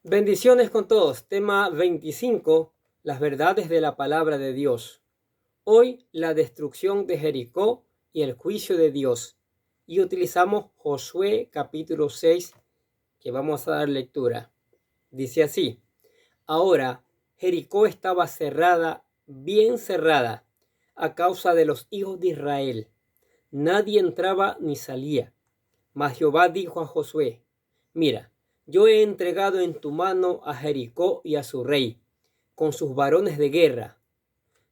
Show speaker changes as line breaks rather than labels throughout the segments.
Bendiciones con todos. Tema 25. Las verdades de la palabra de Dios. Hoy la destrucción de Jericó y el juicio de Dios. Y utilizamos Josué capítulo 6, que vamos a dar lectura. Dice así: Ahora Jericó estaba cerrada, bien cerrada, a causa de los hijos de Israel. Nadie entraba ni salía. Mas Jehová dijo a Josué: Mira, yo he entregado en tu mano a Jericó y a su rey, con sus varones de guerra.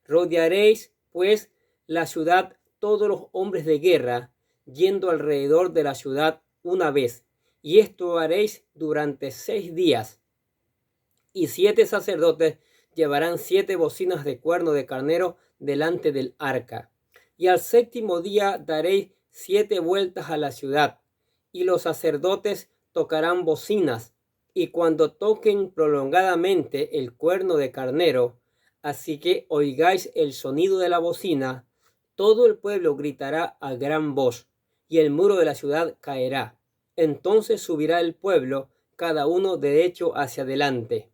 Rodearéis, pues, la ciudad todos los hombres de guerra, yendo alrededor de la ciudad una vez, y esto haréis durante 6 días. Y 7 sacerdotes llevarán 7 bocinas de cuerno de carnero delante del arca. Y al 7º día daréis 7 vueltas a la ciudad, y los sacerdotes tocarán bocinas, y cuando toquen prolongadamente el cuerno de carnero, así que oigáis el sonido de la bocina, todo el pueblo gritará a gran voz, y el muro de la ciudad caerá. Entonces subirá el pueblo, cada uno derecho hacia adelante.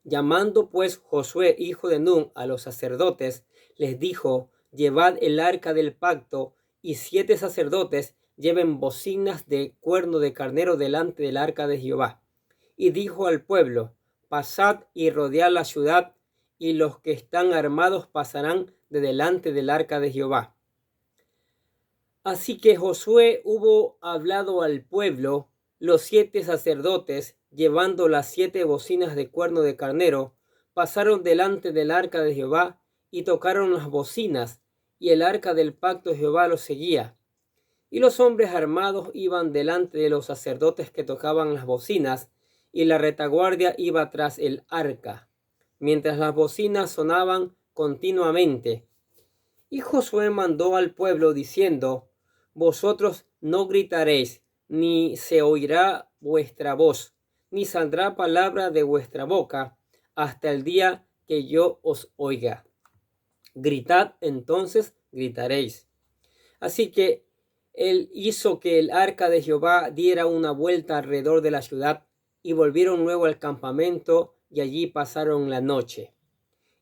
Llamando pues Josué, hijo de Nun, a los sacerdotes, les dijo: Llevad el arca del pacto, y 7 sacerdotes lleven bocinas de cuerno de carnero delante del arca de Jehová. Y dijo al pueblo: Pasad y rodead la ciudad, y los que están armados pasarán de delante del arca de Jehová. Así que Josué hubo hablado al pueblo, los 7 sacerdotes, llevando las 7 bocinas de cuerno de carnero, pasaron delante del arca de Jehová y tocaron las bocinas, y el arca del pacto de Jehová los seguía. Y los hombres armados iban delante de los sacerdotes que tocaban las bocinas, y la retaguardia iba tras el arca, mientras las bocinas sonaban continuamente. Y Josué mandó al pueblo diciendo: Vosotros no gritaréis, ni se oirá vuestra voz, ni saldrá palabra de vuestra boca, hasta el día que yo os oiga. Gritad entonces, gritaréis. Así que él hizo que el arca de Jehová diera una vuelta alrededor de la ciudad, y volvieron luego al campamento, y allí pasaron la noche.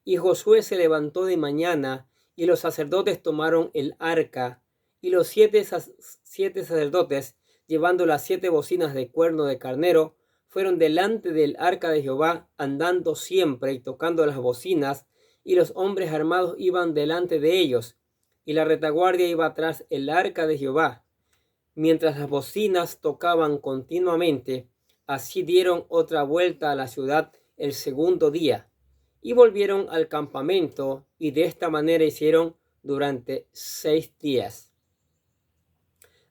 Y Josué se levantó de mañana, y los sacerdotes tomaron el arca, y los 7 sacerdotes, llevando las 7 bocinas de cuerno de carnero, fueron delante del arca de Jehová, andando siempre y tocando las bocinas, y los hombres armados iban delante de ellos, y la retaguardia iba tras el arca de Jehová. Mientras las bocinas tocaban continuamente, así dieron otra vuelta a la ciudad el 2º día. Y volvieron al campamento, y de esta manera hicieron durante 6 días.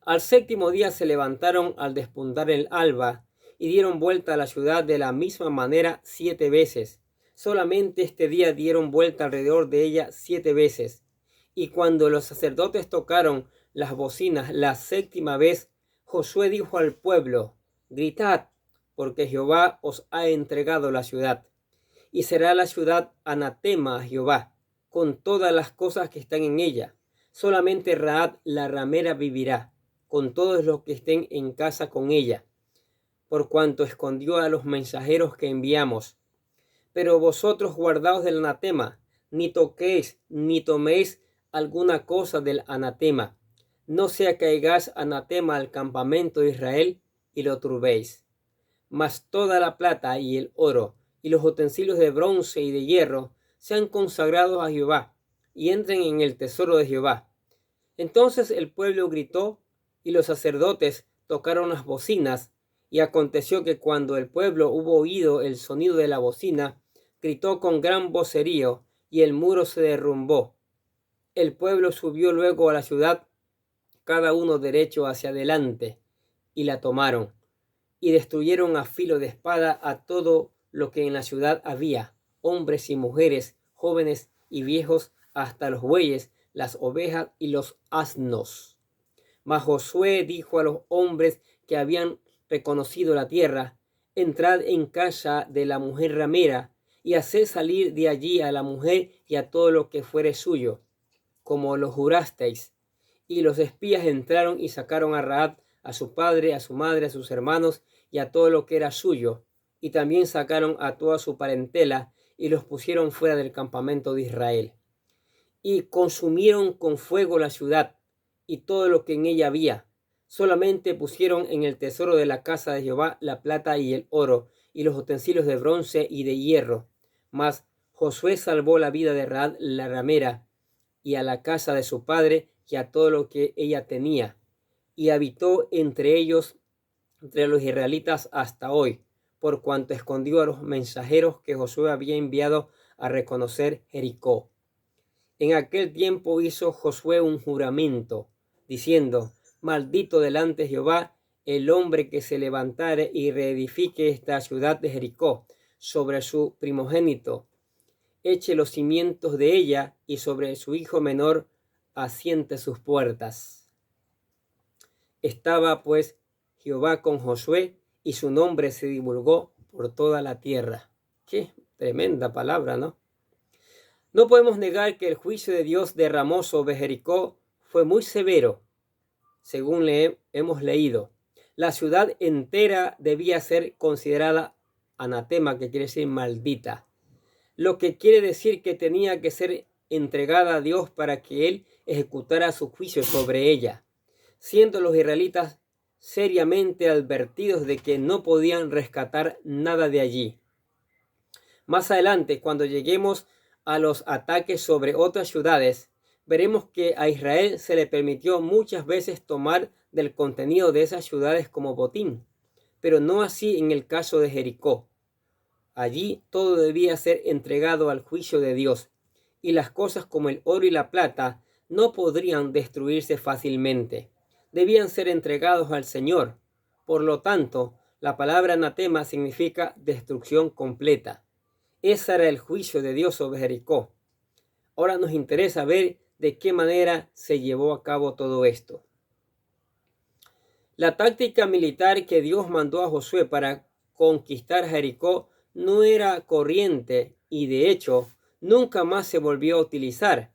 Al 7º día se levantaron al despuntar el alba, y dieron vuelta a la ciudad de la misma manera 7 veces. Solamente este día dieron vuelta alrededor de ella 7 veces. Y cuando los sacerdotes tocaron las bocinas la 7ª vez, Josué dijo al pueblo: Gritad, porque Jehová os ha entregado la ciudad. Y será la ciudad anatema a Jehová, con todas las cosas que están en ella. Solamente Rahab la ramera vivirá, con todos los que estén en casa con ella, por cuanto escondió a los mensajeros que enviamos. Pero vosotros guardaos del anatema, ni toquéis ni toméis alguna cosa del anatema, no sea que hagáis anatema al campamento de Israel y lo turbéis. Mas toda la plata y el oro, y los utensilios de bronce y de hierro, sean consagrados a Jehová, y entren en el tesoro de Jehová. Entonces el pueblo gritó, y los sacerdotes tocaron las bocinas, y aconteció que cuando el pueblo hubo oído el sonido de la bocina, gritó con gran vocerío, y el muro se derrumbó. El pueblo subió luego a la ciudad, cada uno derecho hacia adelante, y la tomaron, y destruyeron a filo de espada a todo lo que en la ciudad había, hombres y mujeres, jóvenes y viejos, hasta los bueyes, las ovejas y los asnos. Mas Josué dijo a los hombres que habían reconocido la tierra: Entrad en casa de la mujer ramera, y haced salir de allí a la mujer y a todo lo que fuere suyo, como lo jurasteis. Y los espías entraron y sacaron a Rahab, a su padre, a su madre, a sus hermanos, y a todo lo que era suyo, y también sacaron a toda su parentela y los pusieron fuera del campamento de Israel. Y consumieron con fuego la ciudad y todo lo que en ella había. Solamente pusieron en el tesoro de la casa de Jehová la plata y el oro, y los utensilios de bronce y de hierro. Mas Josué salvó la vida de Rahab la ramera, y a la casa de su padre, y a todo lo que ella tenía. Y habitó entre ellos, entre los israelitas hasta hoy, por cuanto escondió a los mensajeros que Josué había enviado a reconocer Jericó. En aquel tiempo hizo Josué un juramento, diciendo: maldito delante de Jehová el hombre que se levantare y reedifique esta ciudad de Jericó sobre su primogénito, eche los cimientos de ella y sobre su hijo menor asiente sus puertas. Estaba pues Jehová con Josué y su nombre se divulgó por toda la tierra. Qué tremenda palabra, ¿no? No podemos negar que el juicio de Dios derramó sobre Jericó fue muy severo, según hemos leído. La ciudad entera debía ser considerada anatema, que quiere decir maldita, lo que quiere decir que tenía que ser entregada a Dios para que Él ejecutara su juicio sobre ella, siendo los israelitas seriamente advertidos de que no podían rescatar nada de allí. Más adelante, cuando lleguemos a los ataques sobre otras ciudades, veremos que a Israel se le permitió muchas veces tomar del contenido de esas ciudades como botín, pero no así en el caso de Jericó. Allí todo debía ser entregado al juicio de Dios, y las cosas como el oro y la plata no podrían destruirse fácilmente. Debían ser entregados al Señor. Por lo tanto, la palabra anatema significa destrucción completa. Ese era el juicio de Dios sobre Jericó. Ahora nos interesa ver de qué manera se llevó a cabo todo esto. La táctica militar que Dios mandó a Josué para conquistar Jericó no era corriente y de hecho nunca más se volvió a utilizar.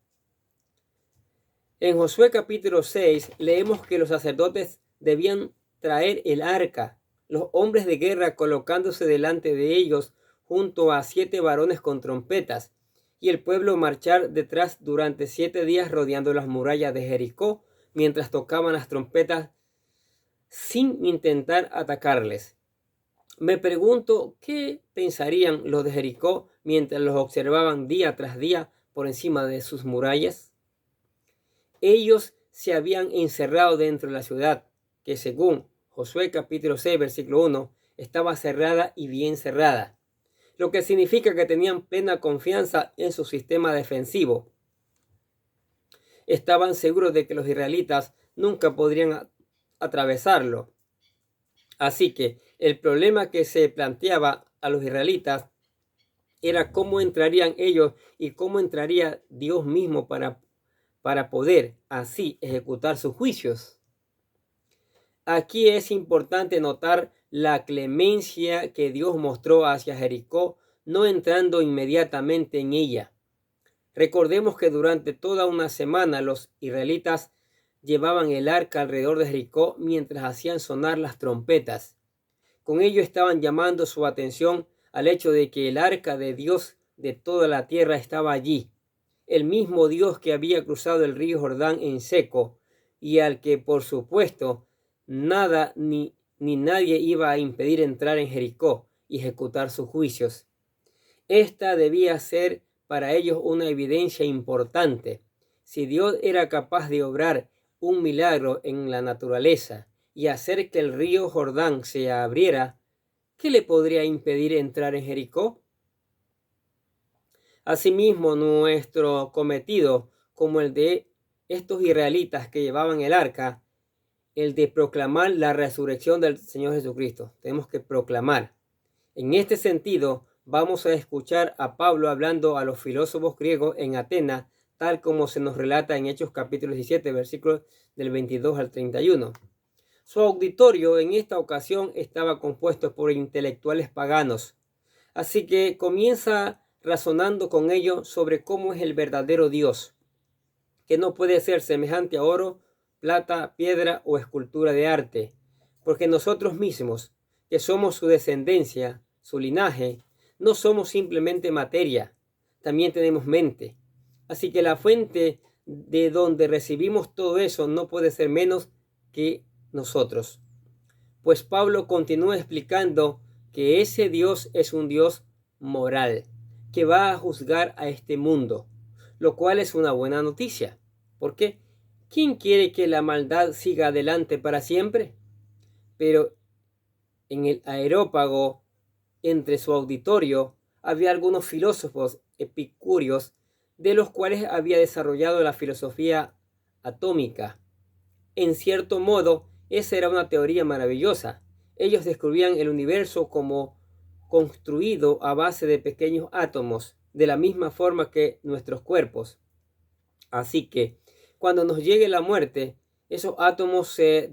En Josué capítulo 6 leemos que los sacerdotes debían traer el arca, los hombres de guerra colocándose delante de ellos junto a 7 varones con trompetas, y el pueblo marchar detrás durante 7 días rodeando las murallas de Jericó mientras tocaban las trompetas sin intentar atacarles. Me pregunto qué pensarían los de Jericó mientras los observaban día tras día por encima de sus murallas. Ellos se habían encerrado dentro de la ciudad, que según Josué capítulo 6 versículo 1 estaba cerrada y bien cerrada, lo que significa que tenían plena confianza en su sistema defensivo. Estaban seguros de que los israelitas nunca podrían atravesarlo. Así que el problema que se planteaba a los israelitas era cómo entrarían ellos y cómo entraría Dios mismo para poder así ejecutar sus juicios. Aquí es importante notar la clemencia que Dios mostró hacia Jericó, no entrando inmediatamente en ella. Recordemos que durante toda una semana los israelitas llevaban el arca alrededor de Jericó mientras hacían sonar las trompetas. Con ello estaban llamando su atención al hecho de que el arca de Dios de toda la tierra estaba allí, el mismo Dios que había cruzado el río Jordán en seco y al que, por supuesto, nada ni nadie iba a impedir entrar en Jericó y ejecutar sus juicios. Esta debía ser para ellos una evidencia importante. Si Dios era capaz de obrar un milagro en la naturaleza y hacer que el río Jordán se abriera, ¿qué le podría impedir entrar en Jericó? Asimismo, nuestro cometido, como el de estos israelitas que llevaban el arca, el de proclamar la resurrección del Señor Jesucristo. Tenemos que proclamar. En este sentido, vamos a escuchar a Pablo hablando a los filósofos griegos en Atenas, tal como se nos relata en Hechos capítulo 17, versículos del 22 al 31. Su auditorio en esta ocasión estaba compuesto por intelectuales paganos, así que comienza razonando con ellos sobre cómo es el verdadero Dios, que no puede ser semejante a oro, plata, piedra o escultura de arte, porque nosotros mismos, que somos su descendencia, su linaje, no somos simplemente materia, también tenemos mente. Así que la fuente de donde recibimos todo eso no puede ser menos que nosotros. Pues Pablo continúa explicando que ese Dios es un Dios moral, que va a juzgar a este mundo, lo cual es una buena noticia. ¿Por qué? ¿Quién quiere que la maldad siga adelante para siempre? Pero en el Areópago, entre su auditorio, había algunos filósofos epicúreos de los cuales había desarrollado la filosofía atómica. En cierto modo, esa era una teoría maravillosa. Ellos describían el universo como construido a base de pequeños átomos, de la misma forma que nuestros cuerpos. Así que, cuando nos llegue la muerte, esos átomos se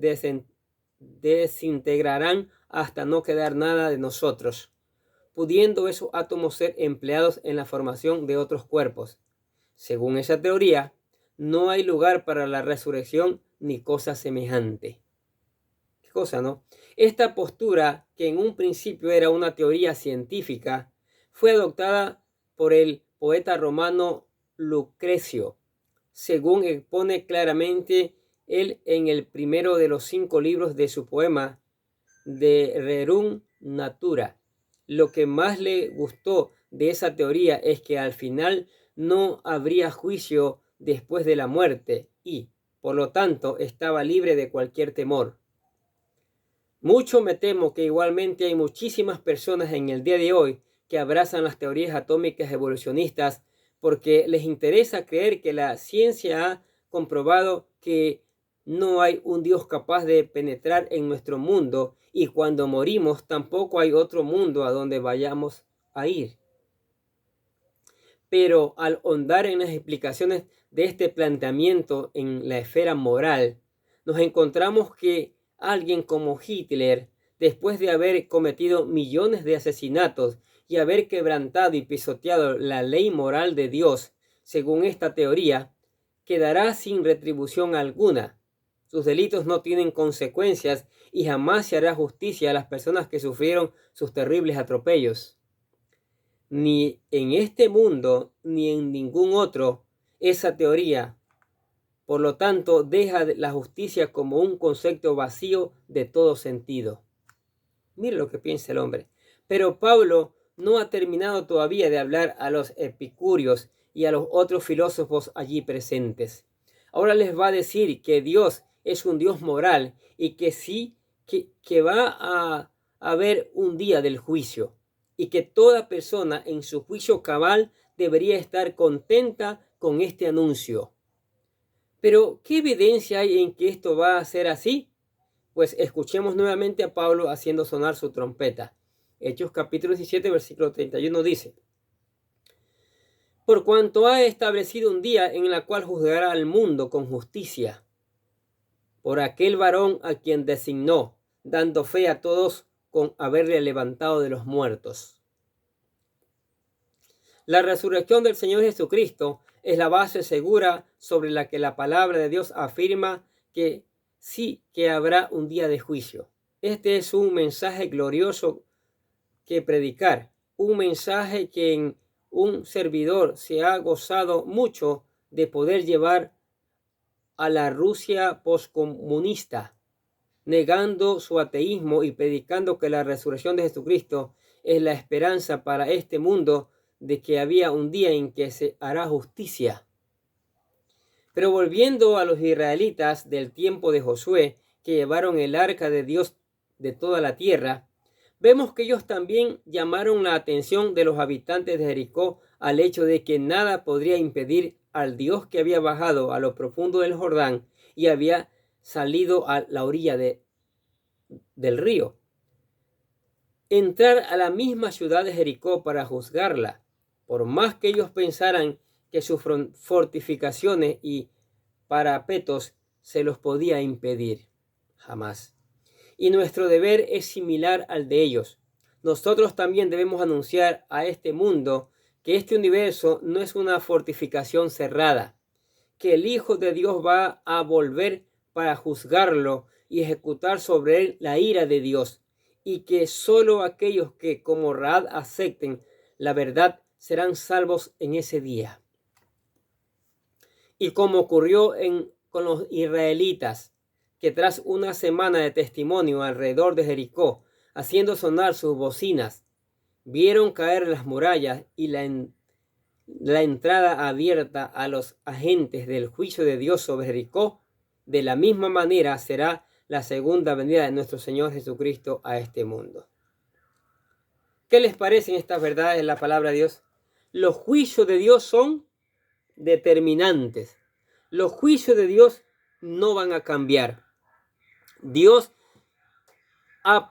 desintegrarán hasta no quedar nada de nosotros, pudiendo esos átomos ser empleados en la formación de otros cuerpos. Según esa teoría, no hay lugar para la resurrección ni cosa semejante. ¿Qué cosa, no? Esta postura, que en un principio era una teoría científica, fue adoptada por el poeta romano Lucrecio, según expone claramente él en el primero de los 5 libros de su poema De Rerum Natura. Lo que más le gustó de esa teoría es que al final no habría juicio después de la muerte y, por lo tanto, estaba libre de cualquier temor. Mucho me temo que igualmente hay muchísimas personas en el día de hoy que abrazan las teorías atómicas evolucionistas porque les interesa creer que la ciencia ha comprobado que no hay un Dios capaz de penetrar en nuestro mundo y cuando morimos tampoco hay otro mundo a donde vayamos a ir. Pero al ahondar en las explicaciones de este planteamiento en la esfera moral, nos encontramos que alguien como Hitler, después de haber cometido millones de asesinatos y haber quebrantado y pisoteado la ley moral de Dios, según esta teoría, quedará sin retribución alguna. Sus delitos no tienen consecuencias y jamás se hará justicia a las personas que sufrieron sus terribles atropellos. Ni en este mundo ni en ningún otro esa teoría, por lo tanto, deja la justicia como un concepto vacío de todo sentido. Mire lo que piensa el hombre. Pero Pablo no ha terminado todavía de hablar a los epicúreos y a los otros filósofos allí presentes. Ahora les va a decir que Dios es un Dios moral y que sí, que va a haber un día del juicio y que toda persona en su juicio cabal debería estar contenta con este anuncio. Pero, ¿qué evidencia hay en que esto va a ser así? Pues escuchemos nuevamente a Pablo haciendo sonar su trompeta. Hechos capítulo 17, versículo 31 dice: Por cuanto ha establecido un día en el cual juzgará al mundo con justicia, por aquel varón a quien designó, dando fe a todos con haberle levantado de los muertos. La resurrección del Señor Jesucristo es la base segura sobre la que la palabra de Dios afirma que sí que habrá un día de juicio. Este es un mensaje glorioso que predicar, un mensaje que en un servidor se ha gozado mucho de poder llevar a la Rusia poscomunista, negando su ateísmo y predicando que la resurrección de Jesucristo es la esperanza para este mundo de que había un día en que se hará justicia. Pero volviendo a los israelitas del tiempo de Josué, que llevaron el arca de Dios de toda la tierra, vemos que ellos también llamaron la atención de los habitantes de Jericó al hecho de que nada podría impedir al Dios que había bajado a lo profundo del Jordán y había salido a la orilla del río, entrar a la misma ciudad de Jericó para juzgarla, por más que ellos pensaran que sus fortificaciones y parapetos se los podía impedir. Jamás. Y nuestro deber es similar al de ellos. Nosotros también debemos anunciar a este mundo que este universo no es una fortificación cerrada, que el Hijo de Dios va a volver para juzgarlo y ejecutar sobre él la ira de Dios, y que solo aquellos que como Rahab acepten la verdad serán salvos en ese día. Y como ocurrió con los israelitas, que tras una semana de testimonio alrededor de Jericó, haciendo sonar sus bocinas, vieron caer las murallas y la entrada abierta a los agentes del juicio de Dios sobre Jericó, de la misma manera será la segunda venida de nuestro Señor Jesucristo a este mundo. ¿Qué les parecen estas verdades en la palabra de Dios? Los juicios de Dios son determinantes. Los juicios de Dios no van a cambiar. Dios ha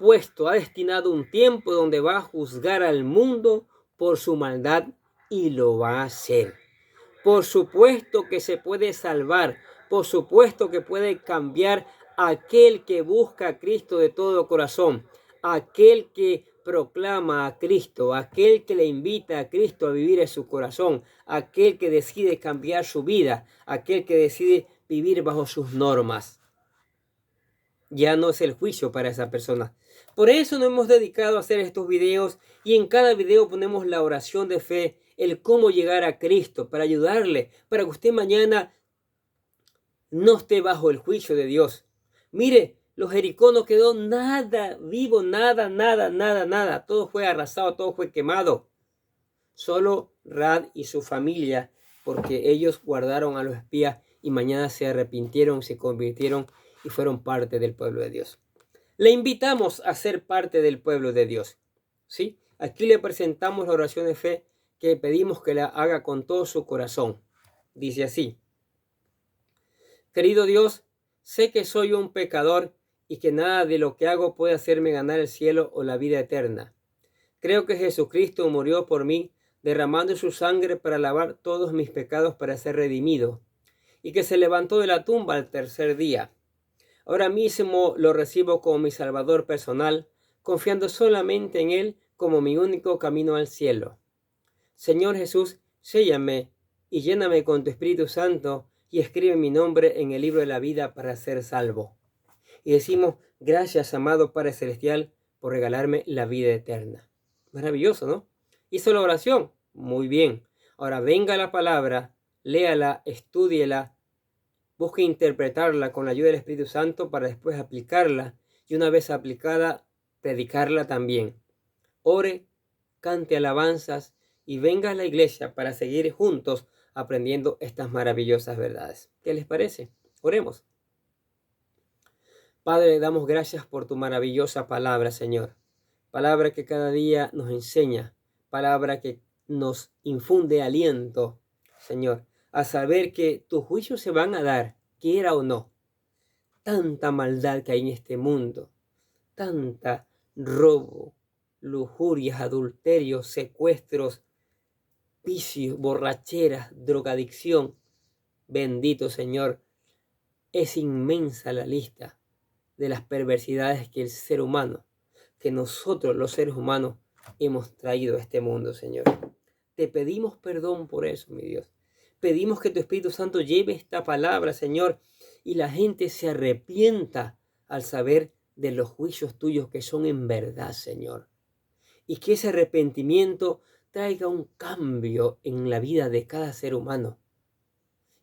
destinado un tiempo donde va a juzgar al mundo por su maldad y lo va a hacer. Por supuesto que se puede salvar, por supuesto que puede cambiar a aquel que busca a Cristo de todo corazón, aquel que proclama a Cristo, aquel que le invita a Cristo a vivir en su corazón, aquel que decide cambiar su vida, aquel que decide vivir bajo sus normas. Ya no es el juicio para esa persona. Por eso nos hemos dedicado a hacer estos videos y en cada video ponemos la oración de fe, el cómo llegar a Cristo, para ayudarle, para que usted mañana no esté bajo el juicio de Dios. Mire, los Jericó no quedó nada vivo, nada. Todo fue arrasado, todo fue quemado. Solo Rahab y su familia, porque ellos guardaron a los espías y mañana se arrepintieron, se convirtieron y fueron parte del pueblo de Dios. Le invitamos a ser parte del pueblo de Dios. ¿Sí? Aquí le presentamos la oración de fe que pedimos que la haga con todo su corazón. Dice así: querido Dios, sé que soy un pecador y que nada de lo que hago puede hacerme ganar el cielo o la vida eterna. Creo que Jesucristo murió por mí, derramando su sangre para lavar todos mis pecados para ser redimido, y que se levantó de la tumba al tercer día. Ahora mismo lo recibo como mi Salvador personal, confiando solamente en Él como mi único camino al cielo. Señor Jesús, séllame y lléname con tu Espíritu Santo y escribe mi nombre en el libro de la vida para ser salvo. Y decimos: gracias, amado Padre Celestial, por regalarme la vida eterna. Maravilloso, ¿no? ¿Hizo la oración? Muy bien. Ahora venga la palabra, léala, estúdiela, busque interpretarla con la ayuda del Espíritu Santo para después aplicarla y una vez aplicada, predicarla también. Ore, cante alabanzas y venga a la iglesia para seguir juntos aprendiendo estas maravillosas verdades. ¿Qué les parece? Oremos. Padre, damos gracias por tu maravillosa palabra, Señor. Palabra que cada día nos enseña, palabra que nos infunde aliento, Señor, a saber que tus juicios se van a dar, quiera o no. Tanta maldad que hay en este mundo, tanta robo, lujurias, adulterios, secuestros, vicios, borracheras, drogadicción. Bendito Señor, es inmensa la lista de las perversidades que el ser humano, que nosotros los seres humanos hemos traído a este mundo, Señor. Te pedimos perdón por eso, mi Dios. Pedimos que tu Espíritu Santo lleve esta palabra, Señor, y la gente se arrepienta al saber de los juicios tuyos que son en verdad, Señor. Y que ese arrepentimiento traiga un cambio en la vida de cada ser humano.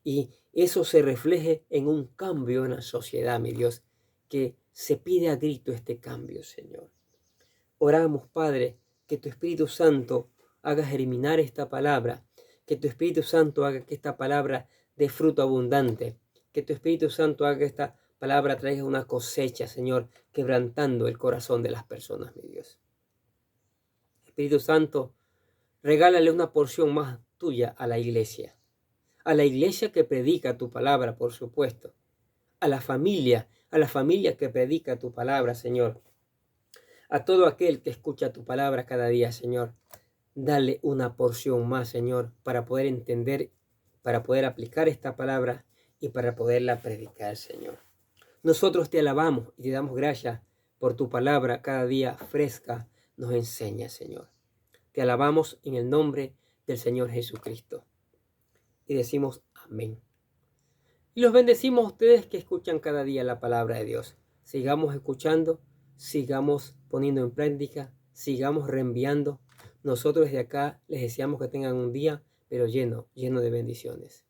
Y eso se refleje en un cambio en la sociedad, mi Dios, que se pide a grito este cambio, Señor. Oramos, Padre, que tu Espíritu Santo haga germinar esta palabra, que tu Espíritu Santo haga que esta palabra dé fruto abundante, que tu Espíritu Santo haga que esta palabra traiga una cosecha, Señor, quebrantando el corazón de las personas, mi Dios. Espíritu Santo, regálale una porción más tuya a la iglesia que predica tu palabra, por supuesto, a la familia que predica tu palabra, Señor, a todo aquel que escucha tu palabra cada día, Señor. Dale una porción más, Señor, para poder entender, para poder aplicar esta palabra y para poderla predicar, Señor. Nosotros te alabamos y te damos gracias por tu palabra cada día fresca nos enseña, Señor. Te alabamos en el nombre del Señor Jesucristo. Y decimos amén. Y los bendecimos a ustedes que escuchan cada día la palabra de Dios. Sigamos escuchando sigamos poniendo en práctica, sigamos reenviando. Nosotros desde acá les deseamos que tengan un día, pero lleno de bendiciones.